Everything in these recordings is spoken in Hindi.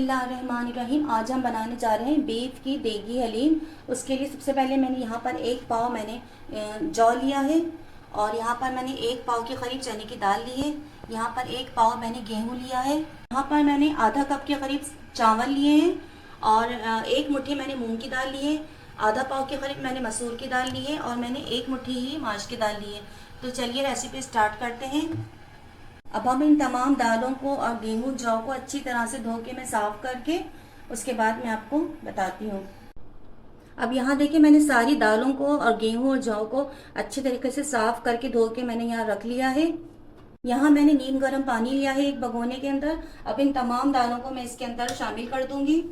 बिस्मिल्लाहिर्रहमानिर्रहीम। आज हम बनाने जा रहे हैं बीफ की देगी हलीम। उसके लिए सबसे पहले मैंने यहाँ पर 1 पाव मैंने जौ लिया है, और यहाँ पर मैंने 1 पाव के करीब चने की दाल ली है। यहाँ पर 1 पाव मैंने गेहूँ लिया है। यहाँ पर मैंने आधा कप के करीब चावल लिए हैं, और 1 मुट्ठी मैंने मूंग की दाल ली है। आधा पाव के करीब मैंने मसूर की दाल ली है, और मैंने 1 मुट्ठी ही माश की दाल ली है। तो चलिए रेसिपी स्टार्ट करते हैं। अब हम इन तमाम दालों को और गेहूं जौ को अच्छी तरह से धो के मैं साफ़ करके उसके बाद मैं आपको बताती हूँ। अब यहाँ देखिए, मैंने सारी दालों को और गेहूं और जौ को अच्छे तरीके से साफ़ करके धो के मैंने यहाँ रख लिया है। यहाँ मैंने नीम गर्म पानी लिया है एक भगोने के अंदर। अब इन तमाम दालों को मैं इसके अंदर शामिल कर दूंगी।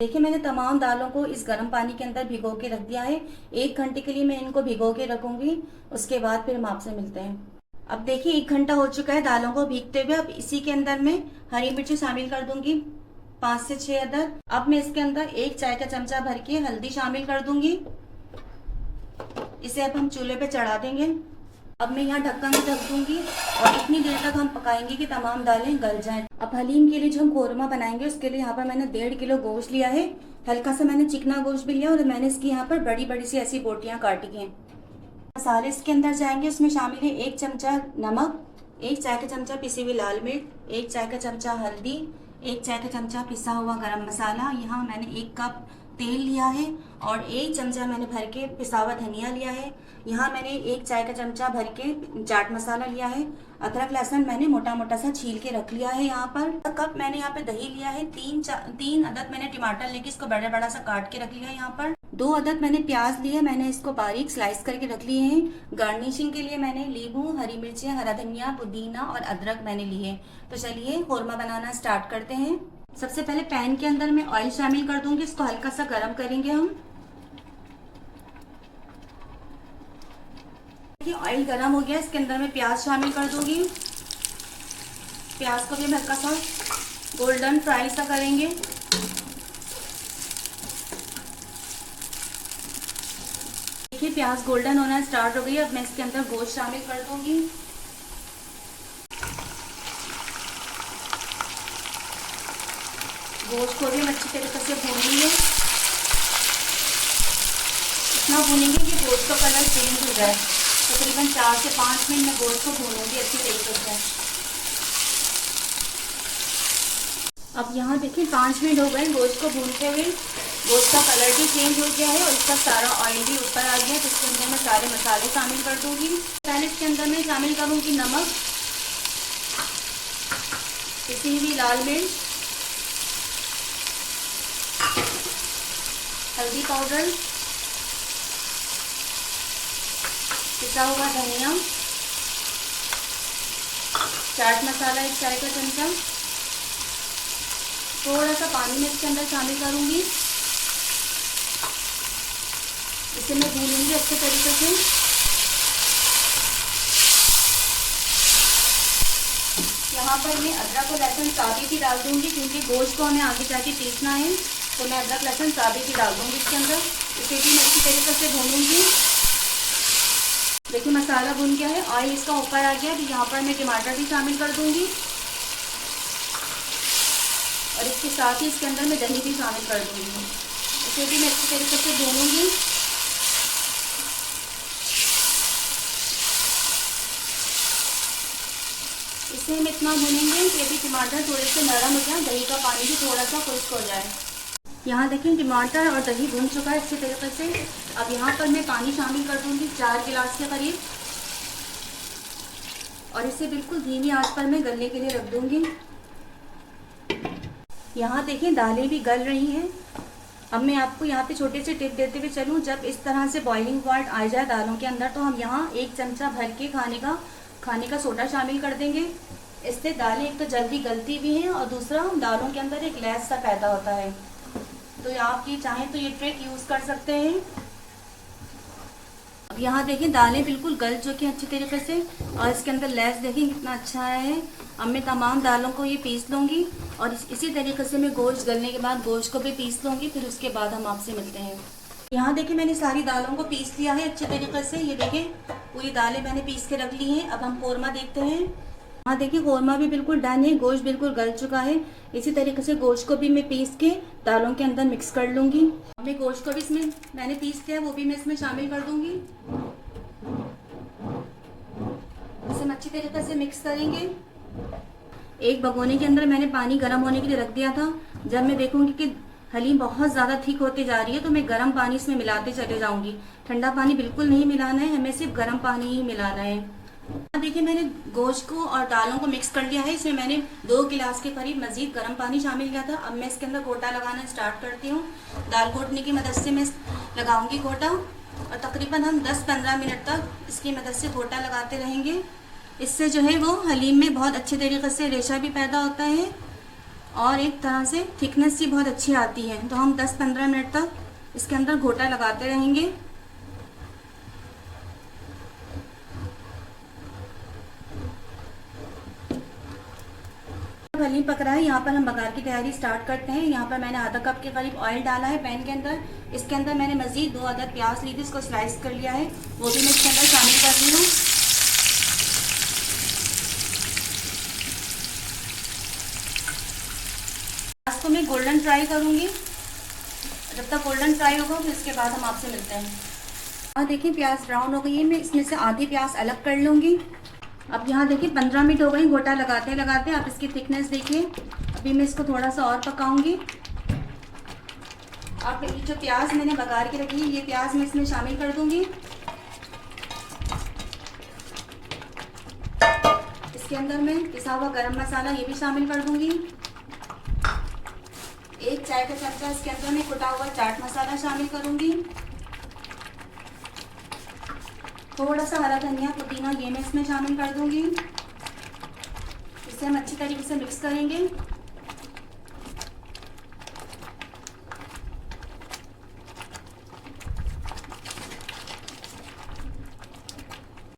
देखिए, मैंने तमाम दालों को इस गर्म पानी के अंदर भिगो के रख दिया है। 1 घंटे के लिए मैं इनको भिगो के रखूंगी। उसके बाद फिर हम आपसे मिलते हैं। अब देखिए, 1 घंटा हो चुका है दालों को भीगते हुए। अब इसी के अंदर मैं हरी मिर्ची शामिल कर दूंगी, 5 से 6 अदद। अब मैं इसके अंदर 1 चाय का चमचा भर के हल्दी शामिल कर दूंगी। इसे अब हम चूल्हे पे चढ़ा देंगे। अब मैं यहाँ ढक्कन से ढक दूंगी, और इतनी देर तक हम पकाएंगे कि तमाम दालें गल जाएं। अब हलीम के लिए जो हम कोरमा बनाएंगे उसके लिए यहाँ पर मैंने 1.5 किलो गोश्त लिया है। हल्का सा मैंने चिकना गोश्त भी लिया, और मैंने इसकी यहाँ पर बड़ी बड़ी सी ऐसी बोटियाँ काटी हैं। मसाले इसके अंदर जाएंगे। उसमें शामिल है 1 चमचा नमक, 1 चाय का चमचा पिसी हुई लाल मिर्च, 1 चाय का चमचा हल्दी, 1 चाय का चमचा पिसा हुआ गरम मसाला। यहाँ मैंने 1 कप तेल लिया है, और 1 चमचा मैंने भर के पिसा हुआ धनिया लिया है। यहाँ मैंने 1 चाय का चमचा भर के चाट मसाला लिया है। अदरक लहसुन मैंने मोटा मोटा सा छील के रख लिया है। यहाँ पर कप मैंने यहाँ पे दही लिया है। 3 अदद मैंने टमाटर लेके इसको बड़ा बड़ा सा काट के रख लिया है। यहाँ पर 2 अदद मैंने प्याज लिए, मैंने इसको बारीक स्लाइस करके रख लिए हैं। गार्निशिंग के लिए मैंने नींबू, हरी मिर्चें, हरा धनिया, पुदीना और अदरक मैंने लिए। तो चलिए कोरमा बनाना स्टार्ट करते हैं। सबसे पहले पैन के अंदर मैं ऑयल शामिल कर दूंगी। इसको हल्का सा गर्म करेंगे हम। देखिए, ऑयल गर्म हो गया। इसके अंदर मैं प्याज शामिल कर दूंगी। प्याज को भी हम हल्का सा गोल्डन फ्राई सा करेंगे। देखिए, प्याज गोल्डन होना स्टार्ट हो गई। अब मैं इसके अंदर गोश्त शामिल कर दूंगी। गोश्त को भी हम अच्छी तरीके से भूनेंगे। इतना भूनेंगे कि गोश्त का कलर चेंज हो जाए। तकरीबन 4 से 5 मिनट मैं गोश्त को भूनूंगी अच्छी तरीके से। अब यहाँ देखिए, 5 मिनट हो गए गोश्त को भूनते हुए। गोश्त का कलर भी चेंज हो गया है, और इसका सारा ऑयल भी ऊपर आ गया। तो इसके अंदर मैं सारे मसाले शामिल कर दूंगी। पहले इसके अंदर मैं शामिल करूंगी नमक, पिसी हुई लाल मिर्च, हल्दी पाउडर, पिसा हुआ धनिया, चाट मसाला 1 चाय का चमचा। थोड़ा सा पानी मैं इसके अंदर शामिल करूंगी। इसे मैं भूनूंगी अच्छे तरीके से। यहाँ पर मैं अदरक और लहसुन साबित ही डाल दूंगी, क्योंकि गोश्त को हमें आगे जाके पीसना है। तो मैं अदरक लहसुन साबित ही डाल दूंगी इसके अंदर। इसे भी मैं अच्छी तरीके से भूनूंगी। देखिए, मसाला भुन गया है, ऑयल इसका ऊपर आ गया। तो यहाँ पर मैं टमाटर भी शामिल कर दूंगी, और इसके साथ ही इसके अंदर मैं दही भी शामिल कर दूंगी। इसे भी मैं अच्छी तरीके से भूनूंगी। इसे हम इतना भूनेंगे कि अभी टमाटर थोड़े से नरम हो जाए, दही का पानी भी थोड़ा सा खुश्क हो जाए। यहाँ देखिए, टमाटर और दही भून चुका है अच्छी तरीके से। अब यहाँ पर मैं पानी शामिल कर दूंगी 4 गिलास के करीब, और इसे बिल्कुल धीमी आंच पर मैं गलने के लिए रख दूंगी। यहाँ देखिए, दालें भी गल रही हैं। अब मैं आपको यहाँ पे छोटे से टिप देते हुए चलूँ। जब इस तरह से बॉइलिंग पॉइंट आ जाए दालों के अंदर, तो हम यहाँ 1 चमचा भर के खाने का सोडा शामिल कर देंगे। इससे दालें एक तो जल्दी गलती भी हैं, और दूसरा दालों के अंदर एक लैस सा पैदा होता है। तो आप ये चाहें तो ये ट्रिक यूज़ कर सकते हैं। अब यहाँ देखिए, दालें बिल्कुल गल चुकी हैं अच्छी तरीके से, और इसके अंदर लैस देखिए कितना अच्छा आया है। अब मैं तमाम दालों को ये पीस लूँगी, और इसी तरीके से मैं गोश्त गलने के बाद गोश्त को भी पीस लूँगी। फिर उसके बाद हम आपसे मिलते हैं। यहाँ देखिए मैंने सारी दालों को पीस लिया है अच्छे तरीके से। ये देखिए पूरी दालें मैंने पीस के रख ली हैं। अब हम कोरमा देखते हैं। हाँ देखिए कोरमा भी बिल्कुल डन है, गोश्त बिल्कुल गल चुका है। इसी तरीके से गोश्त को भी मैं पीस के दालों के अंदर मिक्स कर लूंगी। मैं गोश्त को भी इसमें मैंने पीस लिया, वो भी मैं इसमें शामिल कर दूंगी। इसे हम अच्छी तरीके से मिक्स करेंगे। एक भगोने के अंदर मैंने पानी गर्म होने के लिए रख दिया था। जब मैं देखूंगी कि हलीम बहुत ज़्यादा थिक होती जा रही है तो मैं गर्म पानी इसमें मिलाते चले जाऊंगी। ठंडा पानी बिल्कुल नहीं मिलाना है, हमें सिर्फ गर्म पानी ही मिलाना है। देखिए मैंने गोश्त को और दालों को मिक्स कर लिया है। इसमें मैंने 2 गिलास के करीब मजीद गर्म पानी शामिल किया था। अब मैं इसके अंदर गोटा लगाना स्टार्ट करती हूँ। दाल घोटने की मदद से मैं लगाऊंगी गोटा और तकरीबन हम 10-15 मिनट तक इसकी मदद से गोटा लगाते रहेंगे। इससे जो है वो हलीम में बहुत अच्छे तरीके से रेशा भी पैदा होता है और एक तरह से थिकनेस भी बहुत अच्छी आती है। तो हम 10-15 मिनट तक इसके अंदर घोटा लगाते रहेंगे। हलीम पक रहा है, यहाँ पर हम बघार की तैयारी स्टार्ट करते हैं। यहाँ पर मैंने आधा कप के करीब ऑयल डाला है पैन के अंदर। इसके अंदर मैंने मजीद 2 अदद प्याज ली थी, इसको स्लाइस कर लिया है, वो भी मैं इसके अंदर शामिल कर रही हूँ। प्याज को मैं गोल्डन फ्राई करूंगी। जब तक गोल्डन फ्राई होगा फिर इसके बाद हम आपसे मिलते हैं। हाँ देखिए प्याज ब्राउन हो गई है, मैं इसमें से आधी प्याज अलग कर लूंगी। अब यहाँ देखिए 15 मिनट हो गए गोटा लगाते लगाते। आप इसकी थिकनेस देखिए। अभी मैं इसको थोड़ा सा और पकाऊंगी। अब ये जो प्याज मैंने बघार के रखी है ये प्याज मैं इसमें शामिल कर दूंगी। इसके अंदर मैं पिसा हुआ गरम मसाला ये भी शामिल कर दूंगी। 1 चाय का चम्मच इसके अंदर मैं कुटा हुआ चाट मसाला शामिल करूंगी। थोड़ा सा हरा धनिया पुदीना ये मैं इसमें शामिल कर दूंगी। इसे हम अच्छी तरीके से मिक्स करेंगे।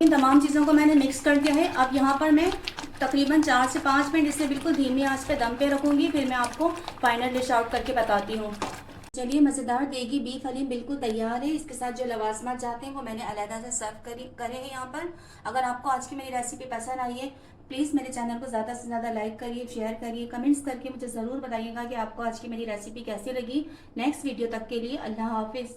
इन तमाम चीज़ों को मैंने मिक्स कर दिया है। अब यहाँ पर मैं तकरीबन 4 से 5 मिनट इसे बिल्कुल धीमी आंच पे दम पे रखूंगी। फिर मैं आपको फाइनल डिश आउट करके बताती हूँ। चलिए मज़ेदार देगी बीफ हलीम बिल्कुल तैयार है। इसके साथ जो लवाजमात जाते हैं वो मैंने अलहदा से सर्व करे हैं यहाँ पर। अगर आपको आज की मेरी रेसिपी पसंद आई है प्लीज़ मेरे चैनल को ज़्यादा से ज़्यादा लाइक करिए, शेयर करिए, कमेंट्स करके मुझे ज़रूर बताइएगा कि आपको आज की मेरी रेसिपी कैसी लगी। नेक्स्ट वीडियो तक के लिए अल्लाह हाफिज़।